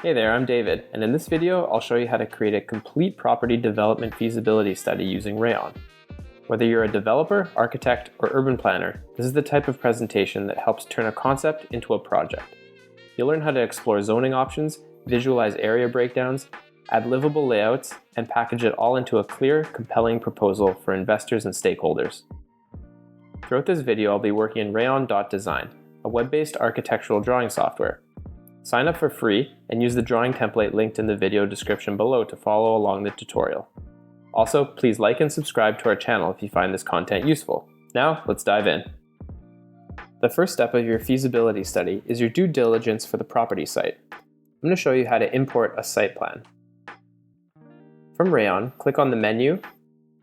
Hey there, I'm David, and in this video I'll show you how to create a complete property development feasibility study using Rayon. Whether you're a developer, architect, or urban planner, this is the type of presentation that helps turn a concept into a project. You'll learn how to explore zoning options, visualize area breakdowns, add livable layouts, and package it all into a clear, compelling proposal for investors and stakeholders. Throughout this video I'll be working in Rayon.design, a web-based architectural drawing software. Sign up for free and use the drawing template linked in the video description below to follow along the tutorial. Also, please like and subscribe to our channel if you find this content useful. Now, let's dive in. The first step of your feasibility study is your due diligence for the property site. I'm going to show you how to import a site plan. From Rayon, click on the menu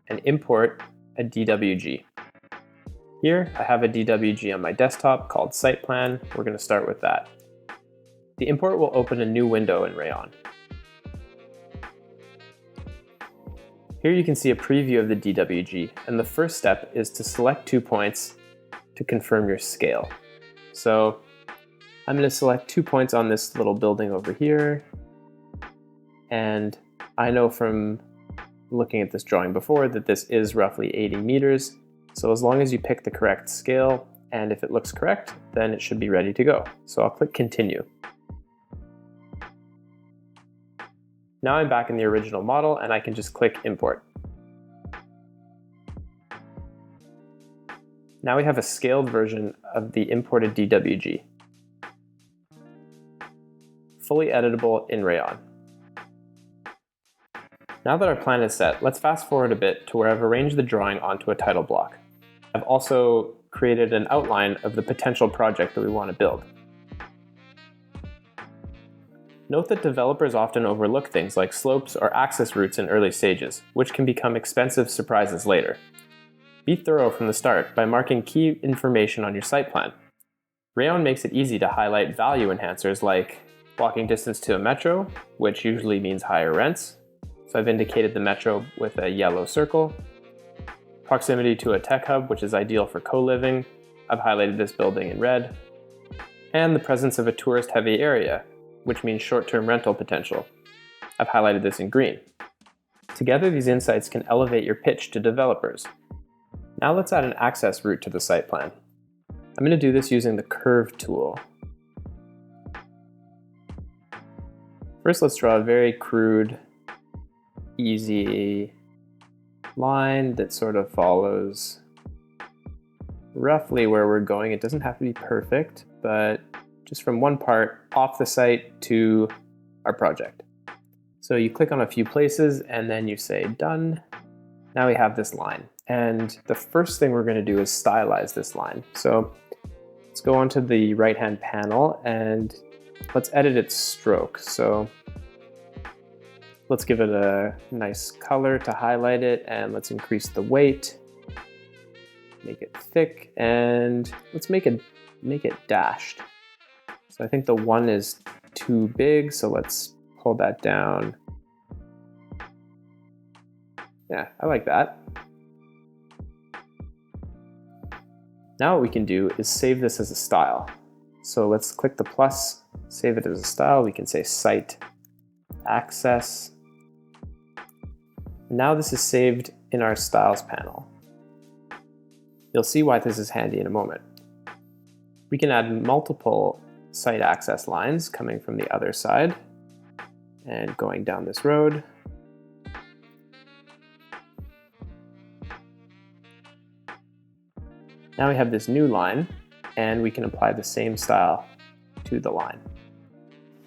and import a DWG. Here, I have a DWG on my desktop called Site Plan. We're going to start with that. The import will open a new window in Rayon. Here you can see a preview of the DWG, and the first step is to select 2 points to confirm your scale. So I'm going to select 2 points on this little building over here, and I know from looking at this drawing before that this is roughly 80 meters, so as long as you pick the correct scale, and if it looks correct, then it should be ready to go. So I'll click Continue. Now I'm back in the original model and I can just click Import. Now we have a scaled version of the imported DWG. Fully editable in Rayon. Now that our plan is set, let's fast forward a bit to where I've arranged the drawing onto a title block. I've also created an outline of the potential project that we want to build. Note that developers often overlook things like slopes or access routes in early stages, which can become expensive surprises later. Be thorough from the start by marking key information on your site plan. Rayon makes it easy to highlight value enhancers like walking distance to a metro, which usually means higher rents. So I've indicated the metro with a yellow circle. Proximity to a tech hub, which is ideal for co-living. I've highlighted this building in red. And the presence of a tourist-heavy area, which means short-term rental potential. I've highlighted this in green. Together, these insights can elevate your pitch to developers. Now let's add an access route to the site plan. I'm going to do this using the Curve tool. First, let's draw a very crude, easy line that sort of follows roughly where we're going. It doesn't have to be perfect, but just from one part off the site to our project. So you click on a few places and then you say done. Now we have this line. And the first thing we're going to do is stylize this line. So let's go onto the right-hand panel and let's edit its stroke. So let's give it a nice color to highlight it, and let's increase the weight, make it thick, and let's make it dashed. So I think the 1 is too big, so let's pull that down. Yeah, I like that. Now what we can do is save this as a style. So let's click the plus, save it as a style. We can say Site Access. Now this is saved in our Styles panel. You'll see why this is handy in a moment. We can add multiple site access lines coming from the other side and going down this road. Now we have this new line and we can apply the same style to the line.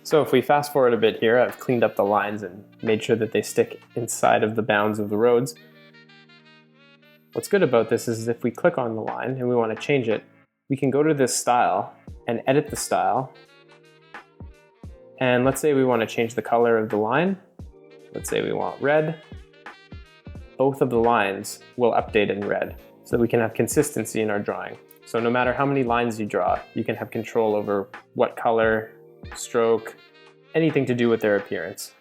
So if we fast forward a bit here, I've cleaned up the lines and made sure that they stick inside of the bounds of the roads. What's good about this is if we click on the line and we want to change it, we can go to this style and edit the style. And let's say we want to change the color of the line. Let's say we want red. Both of the lines will update in red so that we can have consistency in our drawing. So no matter how many lines you draw, you can have control over what color, stroke, anything to do with their appearance.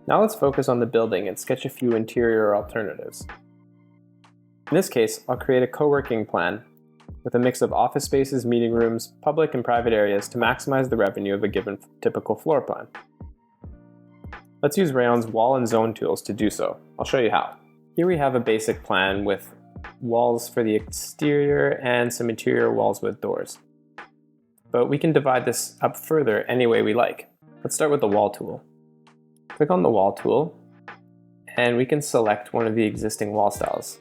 Now let's focus on the building and sketch a few interior alternatives. In this case, I'll create a co-working plan with a mix of office spaces, meeting rooms, public and private areas to maximize the revenue of a given typical floor plan. Let's use Rayon's wall and zone tools to do so. I'll show you how. Here we have a basic plan with walls for the exterior and some interior walls with doors. But we can divide this up further any way we like. Let's start with the wall tool. Click on the wall tool, and we can select one of the existing wall styles.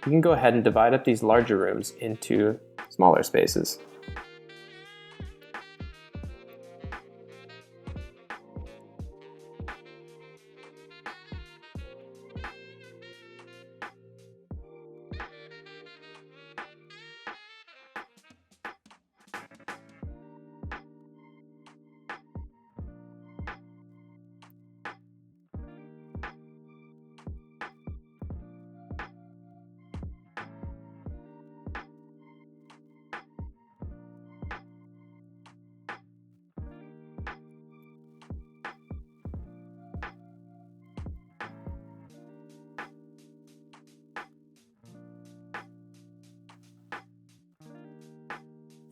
We can go ahead and divide up these larger rooms into smaller spaces.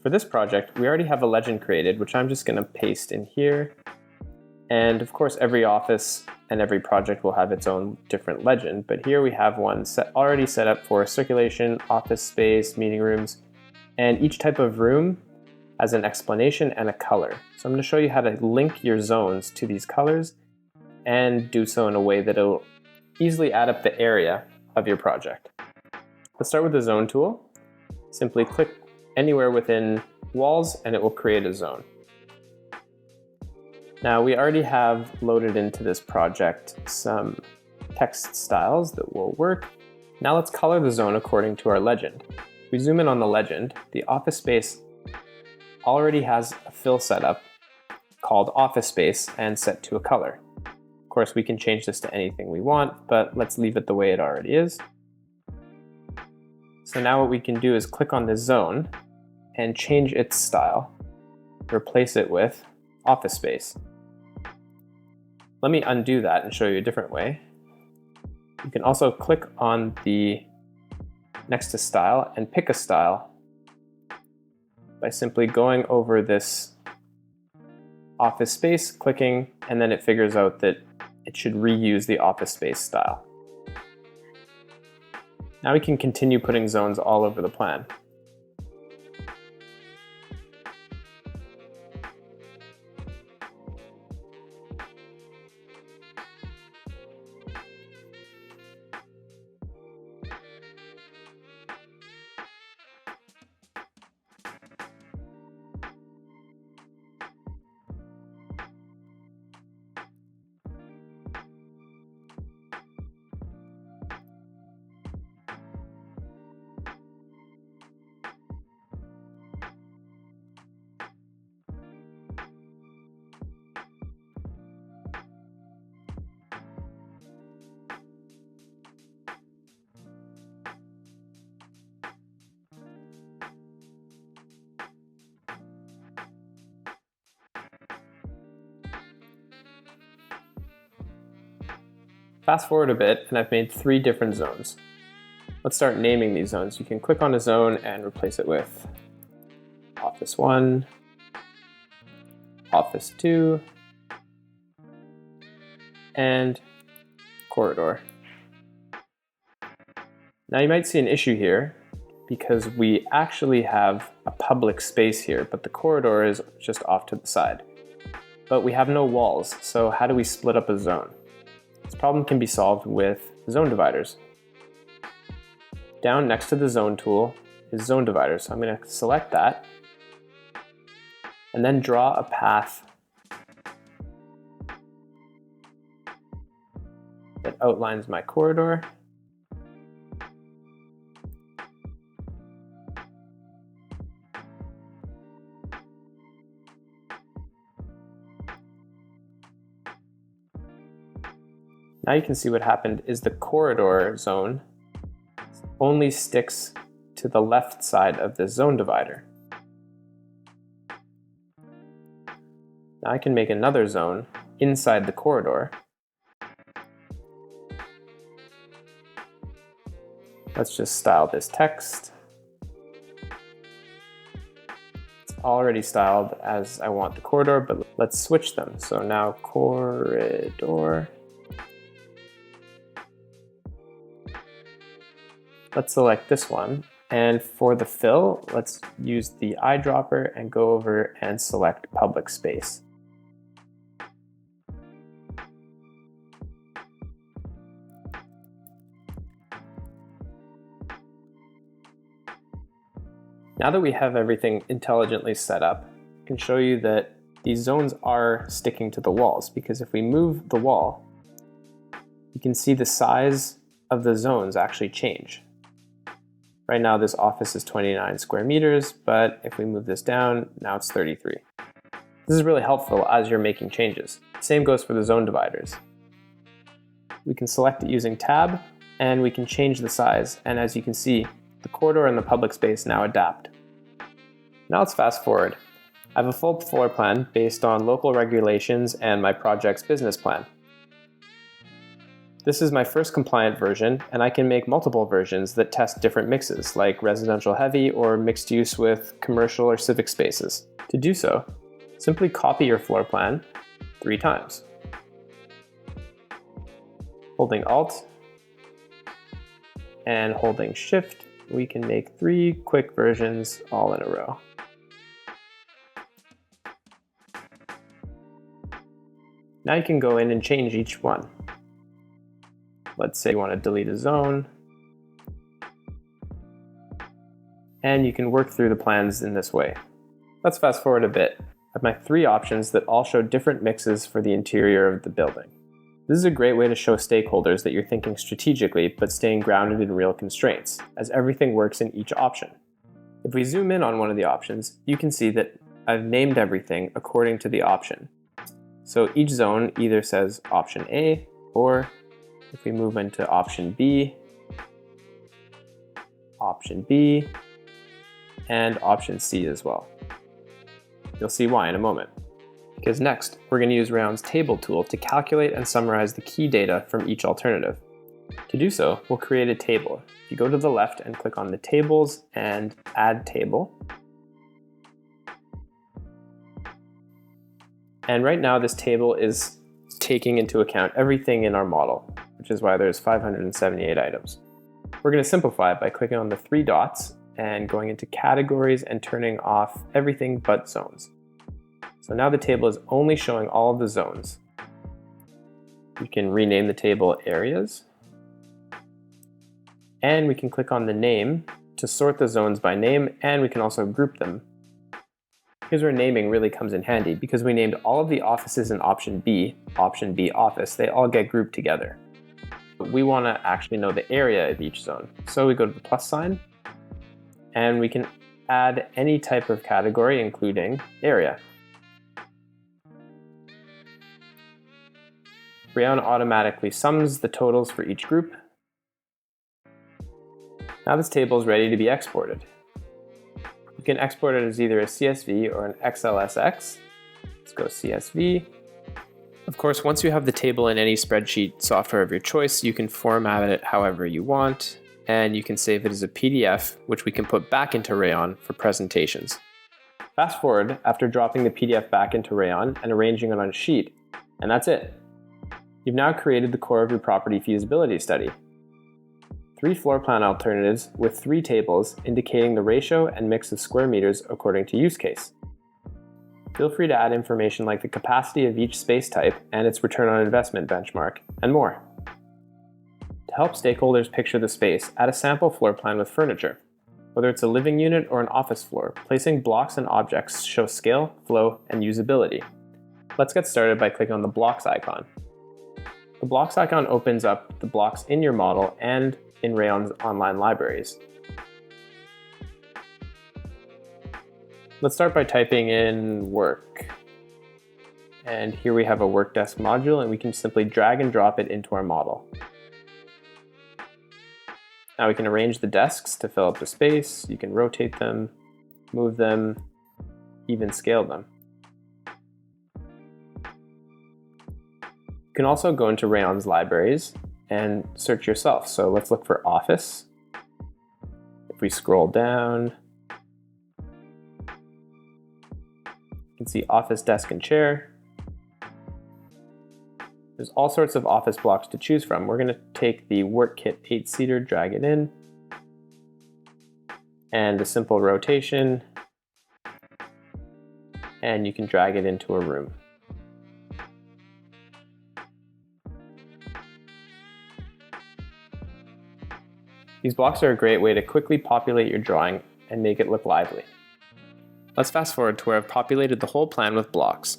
For this project, we already have a legend created, which I'm just going to paste in here. And of course, every office and every project will have its own different legend, but here we have one already set up for circulation, office space, meeting rooms, and each type of room has an explanation and a color. So I'm going to show you how to link your zones to these colors and do so in a way that it'll easily add up the area of your project. Let's start with the zone tool. Simply click anywhere within walls and it will create a zone. Now we already have loaded into this project some text styles that will work. Now let's color the zone according to our legend. If we zoom in on the legend, the office space already has a fill setup called office space and set to a color. Of course, we can change this to anything we want, but let's leave it the way it already is. So now what we can do is click on this zone and change its style. Replace it with office space. Let me undo that and show you a different way. You can also click on the next to style and pick a style by simply going over this office space, clicking, and then it figures out that it should reuse the office space style. Now we can continue putting zones all over the plan. Fast forward a bit, and I've made 3 different zones. Let's start naming these zones. You can click on a zone and replace it with Office 1, Office 2, and Corridor. Now you might see an issue here because we actually have a public space here, but the corridor is just off to the side. But we have no walls, so how do we split up a zone? This problem can be solved with zone dividers. Down next to the zone tool is zone dividers. So I'm going to select that and then draw a path that outlines my corridor. Now you can see what happened is the corridor zone only sticks to the left side of the zone divider. Now I can make another zone inside the corridor. Let's just style this text. already styled as I want the corridor, but let's switch them. So now corridor. Let's select this one. And for the fill, let's use the eyedropper and go over and select public space. Now that we have everything intelligently set up, I can show you that these zones are sticking to the walls, because if we move the wall, you can see the size of the zones actually change. Right now this office is 29 square meters, but if we move this down, now it's 33. This is really helpful as you're making changes. Same goes for the zone dividers. We can select it using tab, and we can change the size, and as you can see, the corridor and the public space now adapt. Now let's fast forward. I have a full floor plan based on local regulations and my project's business plan. This is my first compliant version, and I can make multiple versions that test different mixes, like residential heavy or mixed use with commercial or civic spaces. To do so, simply copy your floor plan 3 times. Holding Alt and holding Shift, we can make 3 quick versions all in a row. Now you can go in and change each one. Let's say you want to delete a zone. And you can work through the plans in this way. Let's fast forward a bit. I have my 3 options that all show different mixes for the interior of the building. This is a great way to show stakeholders that you're thinking strategically but staying grounded in real constraints, as everything works in each option. If we zoom in on one of the options, you can see that I've named everything according to the option. So each zone either says option A, or if we move into option B, and option C as well. You'll see why in a moment. Because next, we're going to use Rayon's table tool to calculate and summarize the key data from each alternative. To do so, we'll create a table. If you go to the left and click on the tables and add table. And right now this table is taking into account everything in our model, which is why there's 578 items. We're going to simplify it by clicking on the 3 dots and going into categories and turning off everything but zones. So now the table is only showing all of the zones. We can rename the table areas. And we can click on the name to sort the zones by name, and we can also group them. Here's where naming really comes in handy, because we named all of the offices in option B office. They all get grouped together. But we want to actually know the area of each zone. So we go to the plus sign, and we can add any type of category, including area. Rayon automatically sums the totals for each group. Now this table is ready to be exported. You can export it as either a CSV or an XLSX. Let's go CSV. Of course, once you have the table in any spreadsheet software of your choice, you can format it however you want, and you can save it as a PDF, which we can put back into Rayon for presentations. Fast forward after dropping the PDF back into Rayon and arranging it on a sheet, and that's it. You've now created the core of your property feasibility study. 3 floor plan alternatives with 3 tables indicating the ratio and mix of square meters according to use case. Feel free to add information like the capacity of each space type and its return on investment benchmark, and more. To help stakeholders picture the space, add a sample floor plan with furniture. Whether it's a living unit or an office floor, placing blocks and objects shows scale, flow, and usability. Let's get started by clicking on the blocks icon. The blocks icon opens up the blocks in your model and in Rayon's online libraries. Let's start by typing in work. And here we have a work desk module, and we can simply drag and drop it into our model. Now we can arrange the desks to fill up the space. You can rotate them, move them, even scale them. You can also go into Rayon's libraries and search yourself. So let's look for office. If we scroll down, see office desk and chair. There's all sorts of office blocks to choose from. We're going to take the work kit 8-seater, drag it in, and a simple rotation, and you can drag it into a room. These blocks are a great way to quickly populate your drawing and make it look lively. Let's fast forward to where I've populated the whole plan with blocks.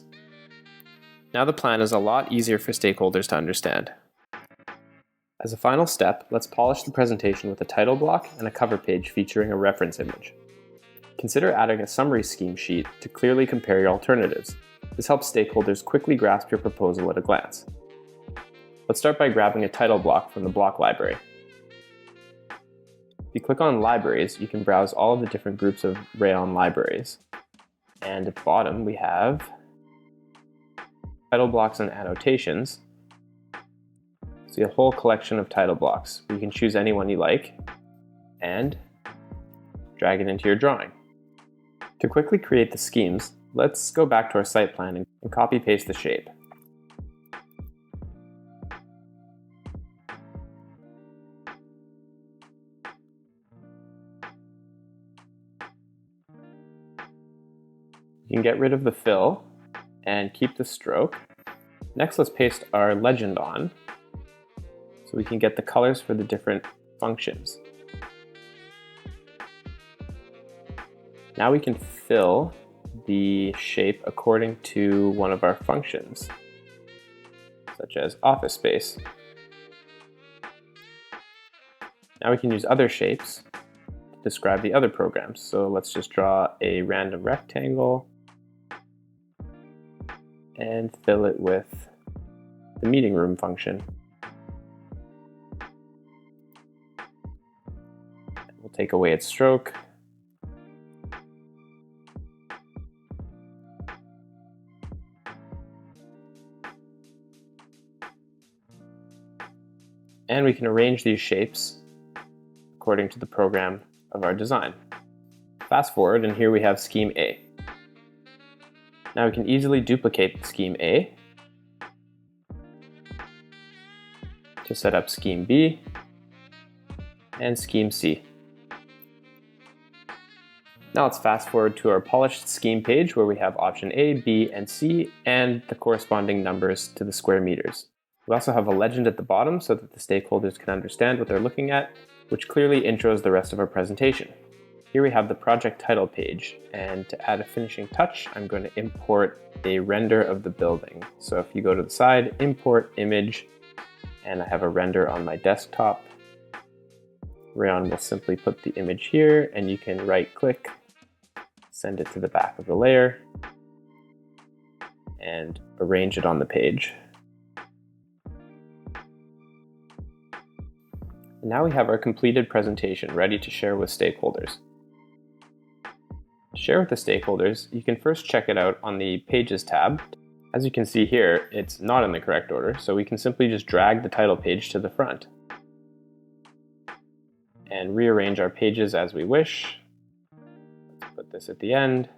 Now the plan is a lot easier for stakeholders to understand. As a final step, let's polish the presentation with a title block and a cover page featuring a reference image. Consider adding a summary scheme sheet to clearly compare your alternatives. This helps stakeholders quickly grasp your proposal at a glance. Let's start by grabbing a title block from the block library. If you click on Libraries, you can browse all of the different groups of Rayon libraries. And at the bottom, we have title blocks and annotations. See a whole collection of title blocks. You can choose any one you like and drag it into your drawing. To quickly create the schemes, let's go back to our site plan and copy-paste the shape. You can get rid of the fill and keep the stroke. Next, let's paste our legend on so we can get the colors for the different functions. Now we can fill the shape according to one of our functions, such as office space. Now we can use other shapes to describe the other programs. So let's just draw a random rectangle and fill it with the meeting room function. We'll take away its stroke. And we can arrange these shapes according to the program of our design. Fast forward, and here we have scheme A. Now we can easily duplicate scheme A to set up scheme B and scheme C. Now let's fast forward to our polished scheme page where we have option A, B, and C and the corresponding numbers to the square meters. We also have a legend at the bottom so that the stakeholders can understand what they're looking at, which clearly intros the rest of our presentation. Here we have the project title page, and to add a finishing touch, I'm going to import a render of the building. So if you go to the side, import image, and I have a render on my desktop, Rayon will simply put the image here, and you can right-click, send it to the back of the layer, and arrange it on the page. Now we have our completed presentation ready to share with stakeholders. To share with the stakeholders, you can first check it out on the Pages tab. As you can see here, it's not in the correct order, so we can simply just drag the title page to the front and rearrange our pages as we wish. Let's put this at the end.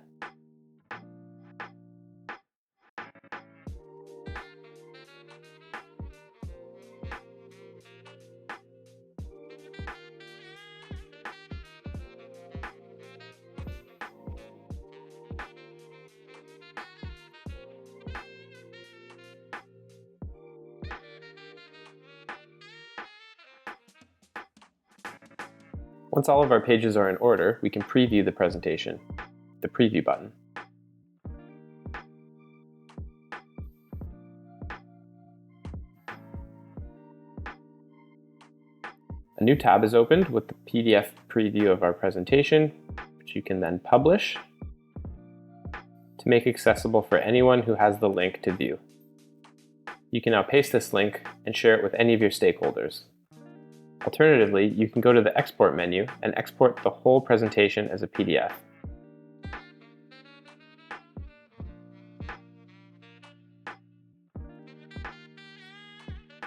Once all of our pages are in order, we can preview the presentation, the preview button. A new tab is opened with the PDF preview of our presentation, which you can then publish to make accessible for anyone who has the link to view. You can now paste this link and share it with any of your stakeholders. Alternatively, you can go to the Export menu and export the whole presentation as a PDF.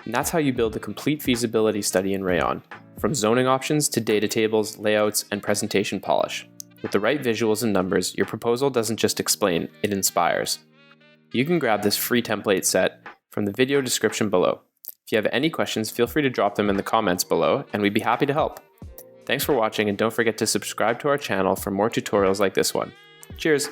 And that's how you build a complete feasibility study in Rayon, from zoning options to data tables, layouts, and presentation polish. With the right visuals and numbers, your proposal doesn't just explain, it inspires. You can grab this free template set from the video description below. If you have any questions, feel free to drop them in the comments below, and we'd be happy to help. Thanks for watching, and don't forget to subscribe to our channel for more tutorials like this one. Cheers!